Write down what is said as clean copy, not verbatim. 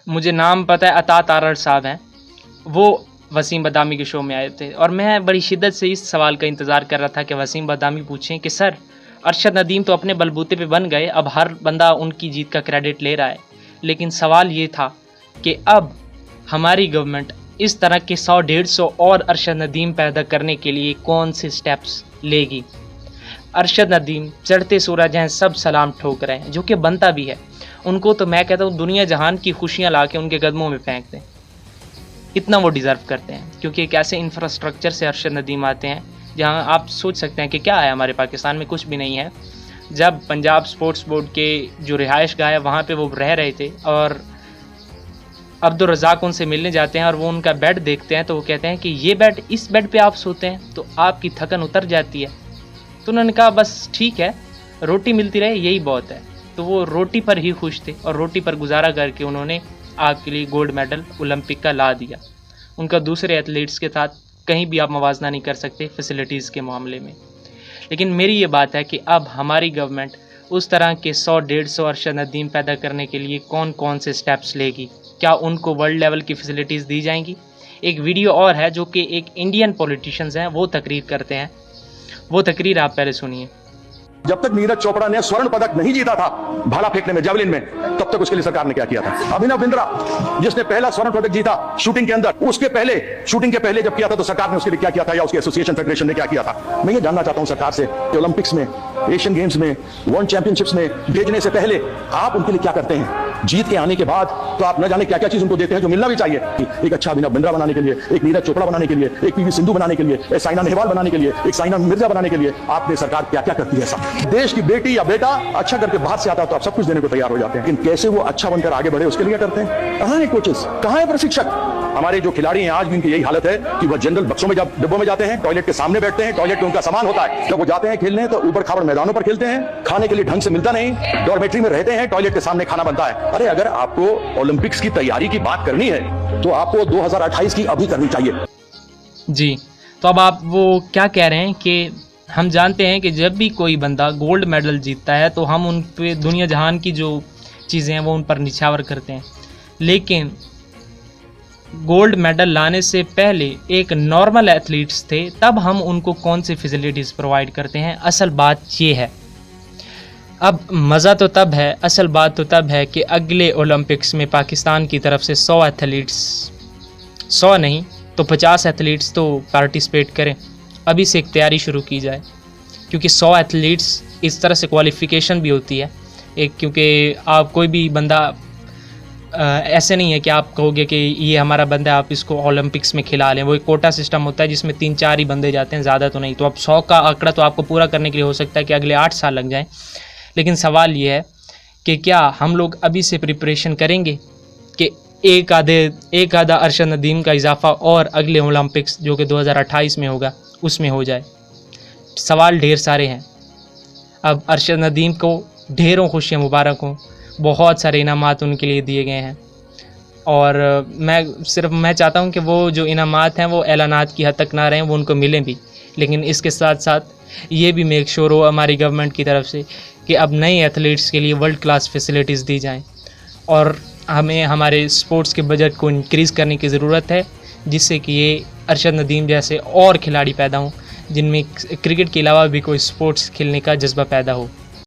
मुझे नाम पता है, अता तारड़ साहब हैं, वो वसीम बदामी के शो में आए थे और मैं बड़ी शिद्दत से इस सवाल का इंतज़ार कर रहा था कि वसीम बदामी पूछें कि सर, अरशद नदीम तो अपने बलबूते पे बन गए, अब हर बंदा उनकी जीत का क्रेडिट ले रहा है, लेकिन सवाल ये था कि अब हमारी गवर्नमेंट इस तरह के 100-150 और अरशद नदीम पैदा करने के लिए कौन से स्टेप्स लेगी। अरशद नदीम चढ़ते सूरज हैं, सब सलाम ठोक रहे हैं, जो कि बनता भी है। उनको तो मैं कहता हूँ दुनिया जहान की खुशियाँ ला के उनके कदमों में फेंक दें, इतना वो डिज़र्व करते हैं, क्योंकि एक ऐसे इंफ्रास्ट्रक्चर से अरशद नदीम आते हैं जहां आप सोच सकते हैं कि क्या है, हमारे पाकिस्तान में कुछ भी नहीं है। जब पंजाब स्पोर्ट्स बोर्ड के जो रिहाइश गाह है वहाँ पे वो रह रहे थे और अब्दुल रज़ाक उनसे मिलने जाते हैं और वो उनका बेड देखते हैं तो वो कहते हैं कि ये बेड, इस बेड पे आप सोते हैं तो आपकी थकन उतर जाती है। तो उन्होंने कहा बस ठीक है, रोटी मिलती रहे यही बहुत है। तो वो रोटी पर ही खुश थे और रोटी पर गुजारा करके उन्होंने आपके लिए गोल्ड मेडल ओलंपिक का ला दिया। उनका दूसरे एथलीट्स के साथ कहीं भी आप मवाजना नहीं कर सकते फैसिलिटीज़ के मामले में। लेकिन मेरी ये बात है कि अब हमारी गवर्नमेंट उस तरह के 100-150 अरशद नदीम पैदा करने के लिए कौन कौन से स्टेप्स लेगी। क्या उनको वर्ल्ड लेवल की फैसिलिटीज़ दी जाएंगी। एक वीडियो और है जो कि एक इंडियन पॉलिटिशियंस हैं वो तकरीर करते हैं, वो तकरीर आप पहले सुनिए। जब तक नीरज चोपड़ा ने स्वर्ण पदक नहीं जीता था भाला फेंकने में, जेवलिन में, तब तक उसके लिए सरकार ने क्या किया था। अभिनव बिंद्रा जिसने पहला स्वर्ण पदक जीता शूटिंग के अंदर, उसके पहले शूटिंग के पहले जब किया था तो सरकार ने उसके लिए क्या किया था, या उसके एसोसिएशन फेडरेशन ने क्या किया था। मैं ये जानना चाहता हूं सरकार से कि ओलंपिक्स में, एशियन गेम्स में, वर्ल्ड चैंपियनशिप्स में भेजने से पहले आप उनके लिए क्या करते हैं। जीत के आने के बाद तो आप न जाने क्या क्या चीज उनको देते हैं जो मिलना भी चाहिए। एक अच्छा अभिनव बिंद्रा बनाने के लिए, एक नीरज चोपड़ा बनाने के लिए, एक पीवी सिंधु बनाने के लिए, एक साइना नेहवाल बनाने के लिए, एक साइना मिर्जा बनाने के लिए आपने सरकार क्या क्या करती है। सब देश की बेटी या बेटा अच्छा करके बाहर से आता है तो आप सब कुछ देने को तैयार हो जाते हैं, लेकिन कैसे वो अच्छा बनकर आगे बढ़े उसके लिए क्या करते हैं। कहां है कोचेस, कहां है प्रशिक्षक। हमारे जो खिलाड़ी हैं आज भी इनकी यही हालत है कि वह जनरल बक्सों में जब डिब्बों में जाते हैं, टॉयलेट के सामने बैठते हैं, टॉयलेट में उनका सामान होता है, जब वो जाते हैं खेलने तो ऊपर खाबड़ मैदानों पर खेलते हैं, खाने के लिए ढंग से मिलता नहीं, डॉर्मेट्री में रहते हैं, टॉयलेट के सामने खाना बनता है। अरे अगर आपको ओलंपिक्स की तैयारी की बात करनी है तो आपको 2028 की अभी करनी चाहिए। जी, तो अब आप वो क्या कह रहे हैं कि हम जानते हैं कि जब भी कोई बंदा गोल्ड मेडल जीतता है तो हम उन पे दुनिया जहान की जो चीज़ें हैं वो उन पर निछावर करते हैं, लेकिन गोल्ड मेडल लाने से पहले एक नॉर्मल एथलीट्स थे, तब हम उनको कौन सी फैसिलिटीज़ प्रोवाइड करते हैं। असल बात ये है, अब मज़ा तो तब है, असल बात तो तब है कि अगले ओलंपिक्स में पाकिस्तान की तरफ से 100 एथलीट्स, 100 नहीं तो 50 एथलीट्स तो पार्टिसिपेट करें। अभी से एक तैयारी शुरू की जाए, क्योंकि 100 एथलीट्स इस तरह से क्वालिफ़िकेशन भी होती है एक, क्योंकि आप कोई भी बंदा ऐसे नहीं है कि आप कहोगे कि ये हमारा बंदा आप इसको ओलंपिक्स में खिला लें। वो एक कोटा सिस्टम होता है जिसमें 3-4 ही बंदे जाते हैं, ज़्यादा तो नहीं। तो अब 100 का आंकड़ा तो आपको पूरा करने के लिए हो सकता है कि अगले 8 साल लग जाएं, लेकिन सवाल ये है कि क्या हम लोग अभी से प्रिपरेशन करेंगे कि एक आधा अरशद नदीम का इजाफा और अगले ओलंपिक्स जो कि 2028 में होगा उसमें हो जाए। सवाल ढेर सारे हैं। अब अरशद नदीम को ढेरों खुशियाँ मुबारक हों, बहुत सारे इनामात उनके लिए दिए गए हैं और मैं चाहता हूं कि वो जो इनामात हैं वो ऐलानात की हद तक ना रहें, वो उनको मिलें भी, लेकिन इसके साथ साथ ये भी मेक श्योर हो हमारी गवर्नमेंट की तरफ से कि अब नए एथलीट्स के लिए वर्ल्ड क्लास फैसिलिटीज़ दी जाएं और हमें हमारे स्पोर्ट्स के बजट को इंक्रीज़ करने की ज़रूरत है, जिससे कि ये अरशद नदीम जैसे और खिलाड़ी पैदा हों जिनमें क्रिकेट के अलावा भी कोई स्पोर्ट्स खेलने का जज्बा पैदा हो।